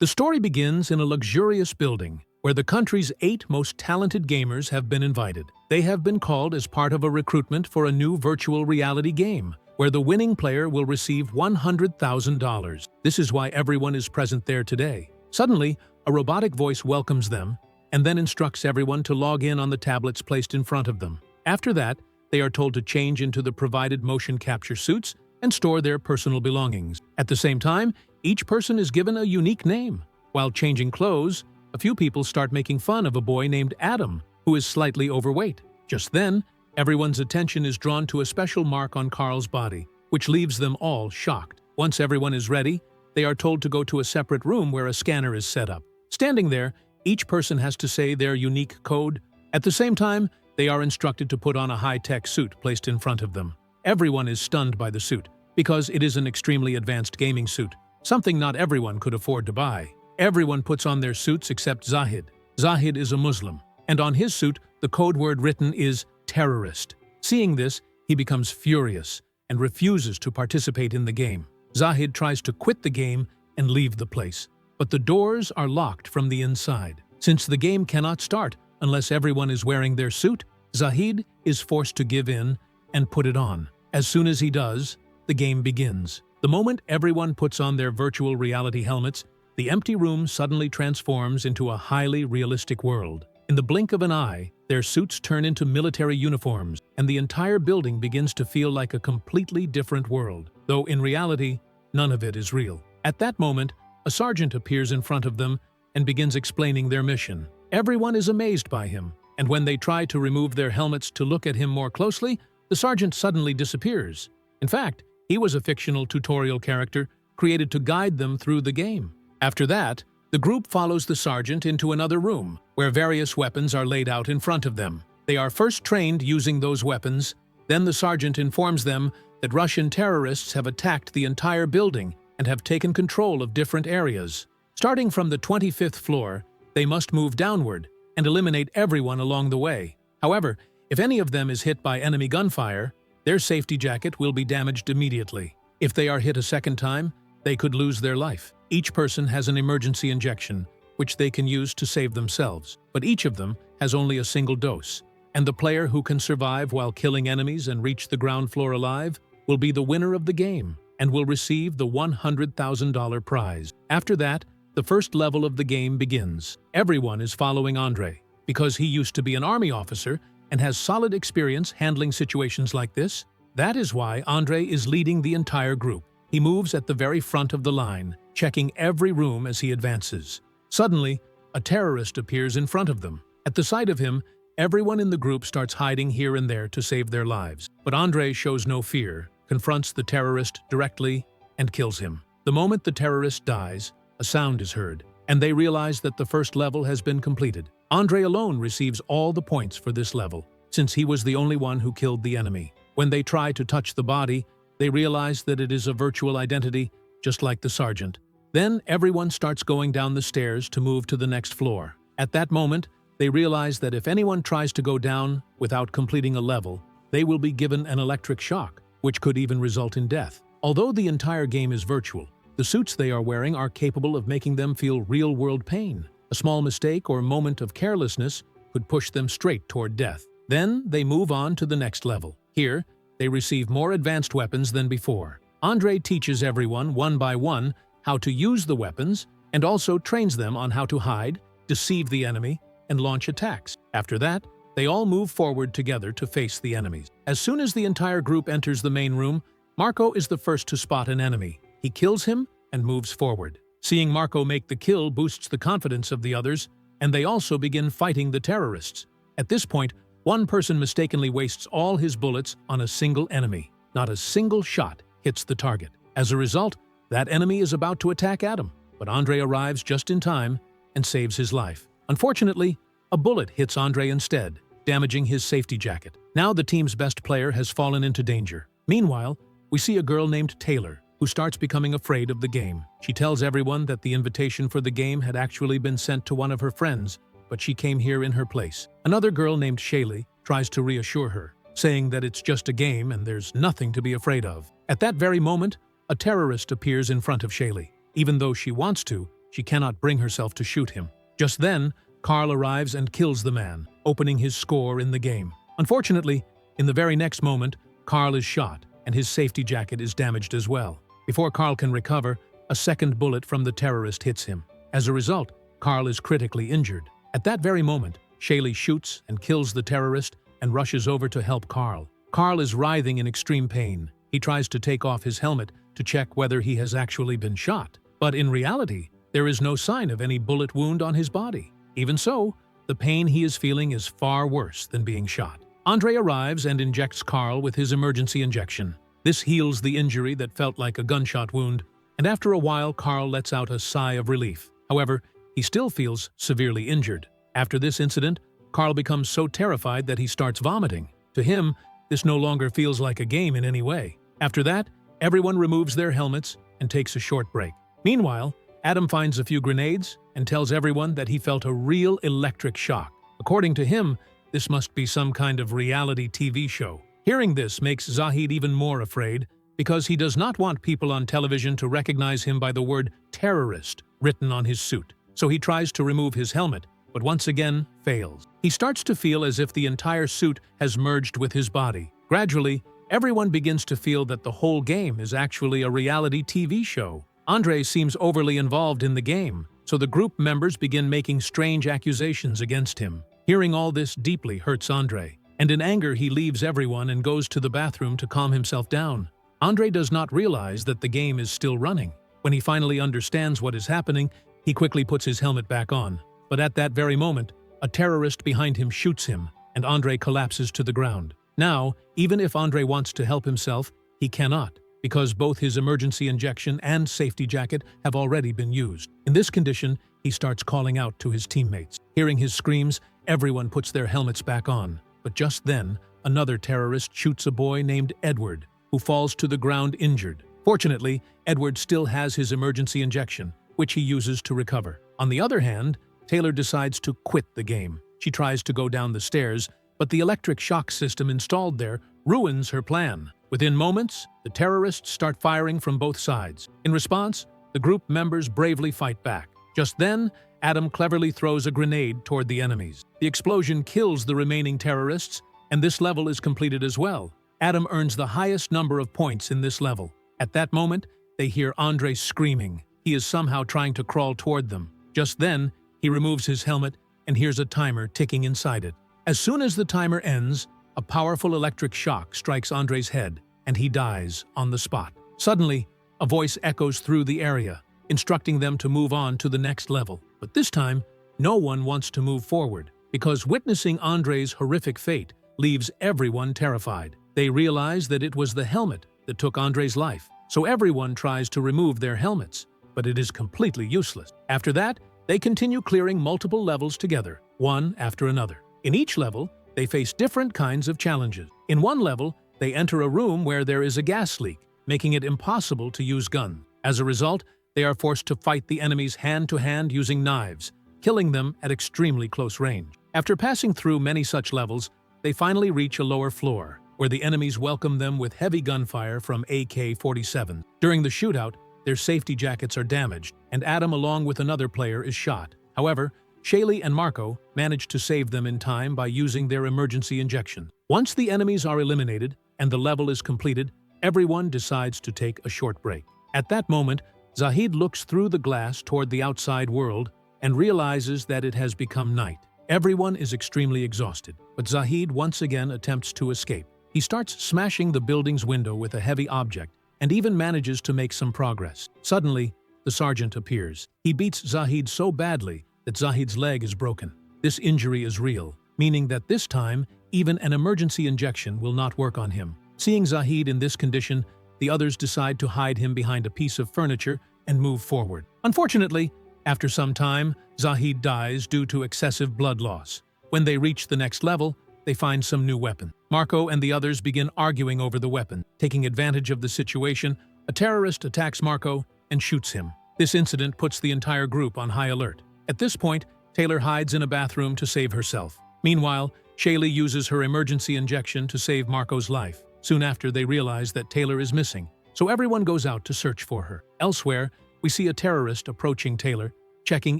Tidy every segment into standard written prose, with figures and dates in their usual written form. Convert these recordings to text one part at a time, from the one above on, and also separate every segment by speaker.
Speaker 1: The story begins in a luxurious building where the country's 8 most talented gamers have been invited. They have been called as part of a recruitment for a new virtual reality game, where the winning player will receive $100,000. This is why everyone is present there today. Suddenly, a robotic voice welcomes them and then instructs everyone to log in on the tablets placed in front of them. After that, they are told to change into the provided motion capture suits and store their personal belongings. At the same time, each person is given a unique name. While changing clothes, a few people start making fun of a boy named Adam, who is slightly overweight. Just then, everyone's attention is drawn to a special mark on Carl's body, which leaves them all shocked. Once everyone is ready, they are told to go to a separate room where a scanner is set up. Standing there, each person has to say their unique code. At the same time, they are instructed to put on a high-tech suit placed in front of them. Everyone is stunned by the suit, because it is an extremely advanced gaming suit, something not everyone could afford to buy. Everyone puts on their suits except Zahid. Zahid is a Muslim, and on his suit, the code word written is terrorist. Seeing this, he becomes furious and refuses to participate in the game. Zahid tries to quit the game and leave the place, but the doors are locked from the inside. Since the game cannot start unless everyone is wearing their suit, Zahid is forced to give in and put it on. As soon as he does, the game begins. The moment everyone puts on their virtual reality helmets, the empty room suddenly transforms into a highly realistic world. In the blink of an eye, their suits turn into military uniforms, and the entire building begins to feel like a completely different world, though in reality, none of it is real. At that moment, a sergeant appears in front of them and begins explaining their mission. Everyone is amazed by him, and when they try to remove their helmets to look at him more closely, the sergeant suddenly disappears. In fact, he was a fictional tutorial character created to guide them through the game. After that, the group follows the sergeant into another room, where various weapons are laid out in front of them. They are first trained using those weapons, then the sergeant informs them that Russian terrorists have attacked the entire building and have taken control of different areas. Starting from the 25th floor, they must move downward and eliminate everyone along the way. However, if any of them is hit by enemy gunfire, their safety jacket will be damaged immediately. If they are hit a second time, they could lose their life. Each person has an emergency injection, which they can use to save themselves, but each of them has only a single dose, and the player who can survive while killing enemies and reach the ground floor alive will be the winner of the game and will receive the $100,000 prize. After that, the first level of the game begins. Everyone is following Andre, because he used to be an army officer and has solid experience handling situations like this. That is why Andre is leading the entire group. He moves at the very front of the line, checking every room as he advances. Suddenly, a terrorist appears in front of them. At the sight of him, everyone in the group starts hiding here and there to save their lives. But Andre shows no fear, confronts the terrorist directly, and kills him. The moment the terrorist dies, a sound is heard, and they realize that the first level has been completed. Andre alone receives all the points for this level, since he was the only one who killed the enemy. When they try to touch the body, they realize that it is a virtual identity, just like the sergeant. Then everyone starts going down the stairs to move to the next floor. At that moment, they realize that if anyone tries to go down without completing a level, they will be given an electric shock, which could even result in death. Although the entire game is virtual, the suits they are wearing are capable of making them feel real-world pain. A small mistake or moment of carelessness could push them straight toward death. Then they move on to the next level. Here, they receive more advanced weapons than before. Andre teaches everyone, one by one, how to use the weapons and also trains them on how to hide, deceive the enemy, and launch attacks. After that, they all move forward together to face the enemies. As soon as the entire group enters the main room, Marco is the first to spot an enemy. He kills him and moves forward. Seeing Marco make the kill boosts the confidence of the others, and they also begin fighting the terrorists. At this point, one person mistakenly wastes all his bullets on a single enemy. Not a single shot hits the target. As a result, that enemy is about to attack Adam, but Andre arrives just in time and saves his life. Unfortunately, a bullet hits Andre instead, damaging his safety jacket. Now the team's best player has fallen into danger. Meanwhile, we see a girl named Taylor, who starts becoming afraid of the game. She tells everyone that the invitation for the game had actually been sent to one of her friends, but she came here in her place. Another girl named Shaylee tries to reassure her, saying that it's just a game and there's nothing to be afraid of. At that very moment, a terrorist appears in front of Shaylee. Even though she wants to, she cannot bring herself to shoot him. Just then, Carl arrives and kills the man, opening his score in the game. Unfortunately, in the very next moment, Carl is shot, and his safety jacket is damaged as well. Before Carl can recover, a second bullet from the terrorist hits him. As a result, Carl is critically injured. At that very moment, Shaylee shoots and kills the terrorist and rushes over to help Carl. Carl is writhing in extreme pain. He tries to take off his helmet to check whether he has actually been shot. But in reality, there is no sign of any bullet wound on his body. Even so, the pain he is feeling is far worse than being shot. Andre arrives and injects Carl with his emergency injection. This heals the injury that felt like a gunshot wound, and after a while Carl lets out a sigh of relief. However, he still feels severely injured. After this incident, Carl becomes so terrified that he starts vomiting. To him, this no longer feels like a game in any way. After that, everyone removes their helmets and takes a short break. Meanwhile, Adam finds a few grenades and tells everyone that he felt a real electric shock. According to him, this must be some kind of reality TV show. Hearing this makes Zahid even more afraid because he does not want people on television to recognize him by the word terrorist written on his suit. So he tries to remove his helmet, but once again fails. He starts to feel as if the entire suit has merged with his body. Gradually, everyone begins to feel that the whole game is actually a reality TV show. Andre seems overly involved in the game, so the group members begin making strange accusations against him. Hearing all this deeply hurts Andre, and in anger he leaves everyone and goes to the bathroom to calm himself down. Andre does not realize that the game is still running. When he finally understands what is happening, he quickly puts his helmet back on. But at that very moment, a terrorist behind him shoots him, and Andre collapses to the ground. Now, even if Andre wants to help himself, he cannot, because both his emergency injection and safety jacket have already been used. In this condition, he starts calling out to his teammates. Hearing his screams, everyone puts their helmets back on. But just then, another terrorist shoots a boy named Edward, who falls to the ground injured. Fortunately, Edward still has his emergency injection, which he uses to recover. On the other hand, Taylor decides to quit the game. She tries to go down the stairs, but the electric shock system installed there ruins her plan. Within moments, the terrorists start firing from both sides. In response, the group members bravely fight back. Just then, Adam cleverly throws a grenade toward the enemies. The explosion kills the remaining terrorists, and this level is completed as well. Adam earns the highest number of points in this level. At that moment, they hear Andre screaming. He is somehow trying to crawl toward them. Just then, he removes his helmet and hears a timer ticking inside it. As soon as the timer ends, a powerful electric shock strikes Andre's head, and he dies on the spot. Suddenly, a voice echoes through the area, instructing them to move on to the next level. But this time, no one wants to move forward, because witnessing Andre's horrific fate leaves everyone terrified. They realize that it was the helmet that took Andre's life, so everyone tries to remove their helmets, but it is completely useless. After that, they continue clearing multiple levels together, one after another. In each level, they face different kinds of challenges. In one level, they enter a room where there is a gas leak, making it impossible to use guns. As a result, they are forced to fight the enemies hand-to-hand using knives, killing them at extremely close range. After passing through many such levels, they finally reach a lower floor, where the enemies welcome them with heavy gunfire from AK-47. During the shootout, their safety jackets are damaged, and Adam, along with another player, is shot. However, Shaylee and Marco manage to save them in time by using their emergency injection. Once the enemies are eliminated and the level is completed, everyone decides to take a short break. At that moment, Zahid looks through the glass toward the outside world and realizes that it has become night. Everyone is extremely exhausted, but Zahid once again attempts to escape. He starts smashing the building's window with a heavy object and even manages to make some progress. Suddenly, the sergeant appears. He beats Zahid so badly that Zahid's leg is broken. This injury is real, meaning that this time, even an emergency injection will not work on him. Seeing Zahid in this condition, the others decide to hide him behind a piece of furniture and move forward. Unfortunately, after some time, Zahid dies due to excessive blood loss. When they reach the next level, they find some new weapon. Marco and the others begin arguing over the weapon. Taking advantage of the situation, a terrorist attacks Marco and shoots him. This incident puts the entire group on high alert. At this point, Taylor hides in a bathroom to save herself. Meanwhile, Shaylee uses her emergency injection to save Marco's life. Soon after, they realize that Taylor is missing, so everyone goes out to search for her. Elsewhere, we see a terrorist approaching Taylor checking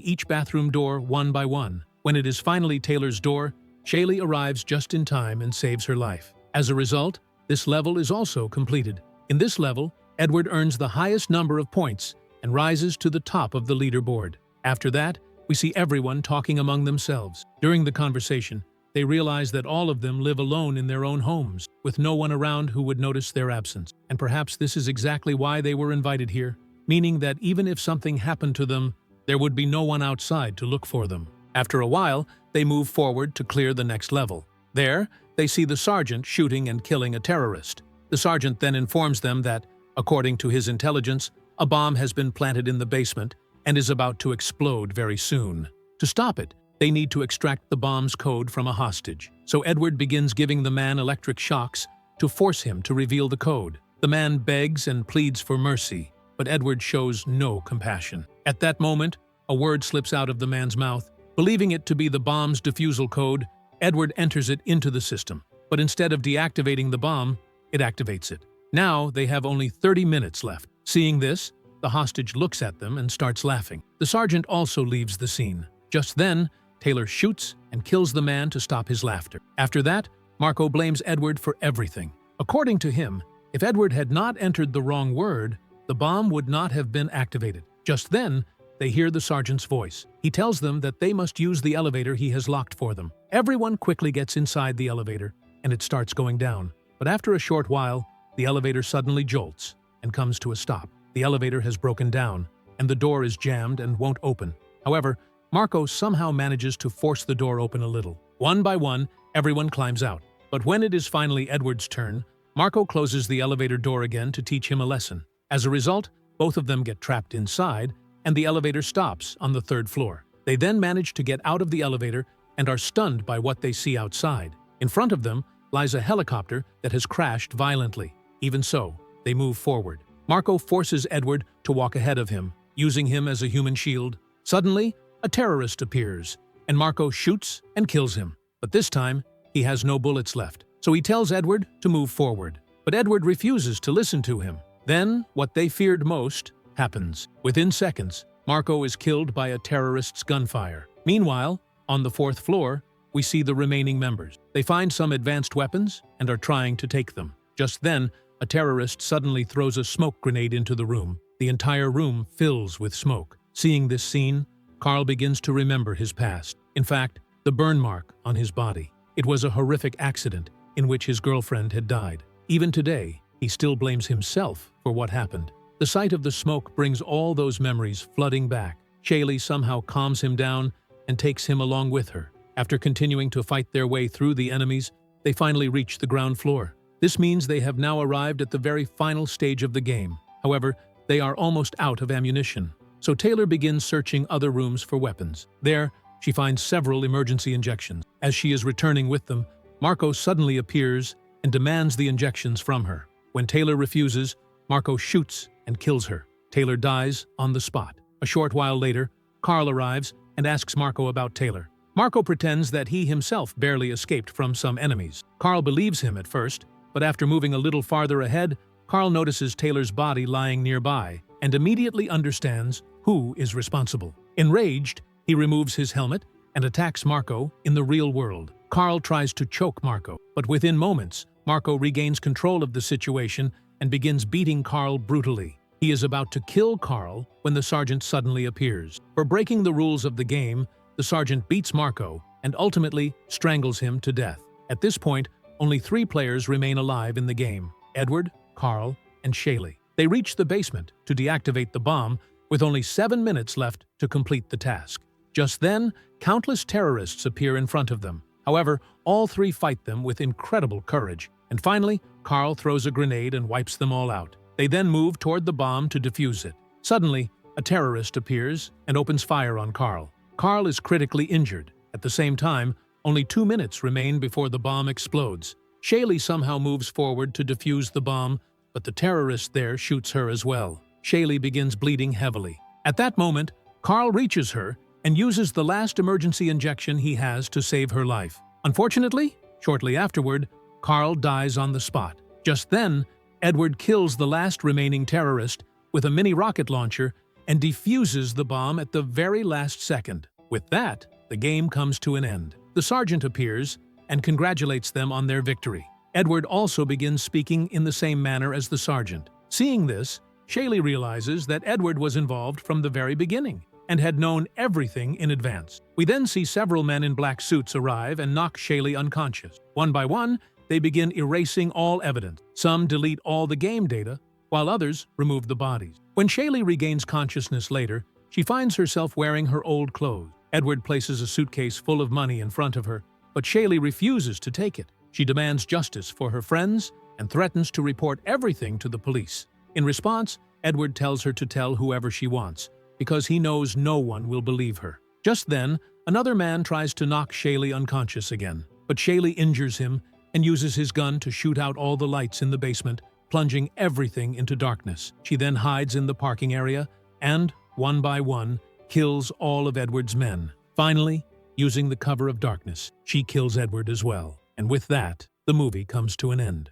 Speaker 1: each bathroom door one by one. When it is finally Taylor's door, Shaylee arrives just in time and saves her life. As a result, this level is also completed. In this level, Edward earns the highest number of points and rises to the top of the leaderboard. After that, we see everyone talking among themselves. During the conversation, they realize that all of them live alone in their own homes, with no one around who would notice their absence. And perhaps this is exactly why they were invited here, meaning that even if something happened to them, there would be no one outside to look for them. After a while, they move forward to clear the next level. There, they see the sergeant shooting and killing a terrorist. The sergeant then informs them that, according to his intelligence, a bomb has been planted in the basement and is about to explode very soon. To stop it, they need to extract the bomb's code from a hostage. So Edward begins giving the man electric shocks to force him to reveal the code. The man begs and pleads for mercy, but Edward shows no compassion. At that moment, a word slips out of the man's mouth. Believing it to be the bomb's defusal code, Edward enters it into the system. But instead of deactivating the bomb, it activates it. Now they have only 30 minutes left. Seeing this, the hostage looks at them and starts laughing. The sergeant also leaves the scene. Just then, Taylor shoots and kills the man to stop his laughter. After that, Marco blames Edward for everything. According to him, if Edward had not entered the wrong word, the bomb would not have been activated. Just then, they hear the sergeant's voice. He tells them that they must use the elevator he has locked for them. Everyone quickly gets inside the elevator, and it starts going down. But after a short while, the elevator suddenly jolts and comes to a stop. The elevator has broken down, and the door is jammed and won't open. However, Marco somehow manages to force the door open a little. One by one, everyone climbs out. But when it is finally Edward's turn, Marco closes the elevator door again to teach him a lesson. As a result, both of them get trapped inside, and the elevator stops on the 3rd floor. They then manage to get out of the elevator and are stunned by what they see outside. In front of them lies a helicopter that has crashed violently. Even so, they move forward. Marco forces Edward to walk ahead of him, using him as a human shield. Suddenly, a terrorist appears, and Marco shoots and kills him. But this time, he has no bullets left. So he tells Edward to move forward. But Edward refuses to listen to him. Then, what they feared most happens. Within seconds, Marco is killed by a terrorist's gunfire. Meanwhile, on the 4th floor, we see the remaining members. They find some advanced weapons and are trying to take them. Just then, a terrorist suddenly throws a smoke grenade into the room. The entire room fills with smoke. Seeing this scene, Carl begins to remember his past. In fact, the burn mark on his body. It was a horrific accident in which his girlfriend had died. Even today, he still blames himself for what happened. The sight of the smoke brings all those memories flooding back. Shaylee somehow calms him down and takes him along with her. After continuing to fight their way through the enemies, they finally reach the ground floor. This means they have now arrived at the very final stage of the game. However, they are almost out of ammunition. So Taylor begins searching other rooms for weapons. There, she finds several emergency injections. As she is returning with them, Marco suddenly appears and demands the injections from her. When Taylor refuses, Marco shoots and kills her. Taylor dies on the spot. A short while later, Carl arrives and asks Marco about Taylor. Marco pretends that he himself barely escaped from some enemies. Carl believes him at first, but after moving a little farther ahead, Carl notices Taylor's body lying nearby and immediately understands who is responsible. Enraged, he removes his helmet and attacks Marco in the real world. Carl tries to choke Marco, but within moments, Marco regains control of the situation and begins beating Carl brutally. He is about to kill Carl when the sergeant suddenly appears. For breaking the rules of the game, the sergeant beats Marco and ultimately strangles him to death. At this point, only 3 players remain alive in the game: Edward, Carl, and Shaylee. They reach the basement to deactivate the bomb with only 7 minutes left to complete the task. Just then, countless terrorists appear in front of them. However, all 3 fight them with incredible courage. And finally, Carl throws a grenade and wipes them all out. They then move toward the bomb to defuse it. Suddenly, a terrorist appears and opens fire on Carl. Carl is critically injured. At the same time, only 2 minutes remain before the bomb explodes. Shaylee somehow moves forward to defuse the bomb, but the terrorist there shoots her as well. Shaylee begins bleeding heavily. At that moment, Carl reaches her and uses the last emergency injection he has to save her life. Unfortunately, shortly afterward, Carl dies on the spot. Just then, Edward kills the last remaining terrorist with a mini rocket launcher and defuses the bomb at the very last second. With that, the game comes to an end. The sergeant appears and congratulates them on their victory. Edward also begins speaking in the same manner as the sergeant. Seeing this, Shaylee realizes that Edward was involved from the very beginning and had known everything in advance. We then see several men in black suits arrive and knock Shaylee unconscious. One by one, they begin erasing all evidence. Some delete all the game data, while others remove the bodies. When Shaylee regains consciousness later, she finds herself wearing her old clothes. Edward places a suitcase full of money in front of her, but Shaylee refuses to take it. She demands justice for her friends and threatens to report everything to the police. In response, Edward tells her to tell whoever she wants, because he knows no one will believe her. Just then, another man tries to knock Shaylee unconscious again, but Shaylee injures him and uses his gun to shoot out all the lights in the basement, plunging everything into darkness. She then hides in the parking area and, one by one, kills all of Edward's men. Finally, using the cover of darkness, she kills Edward as well. And with that, the movie comes to an end.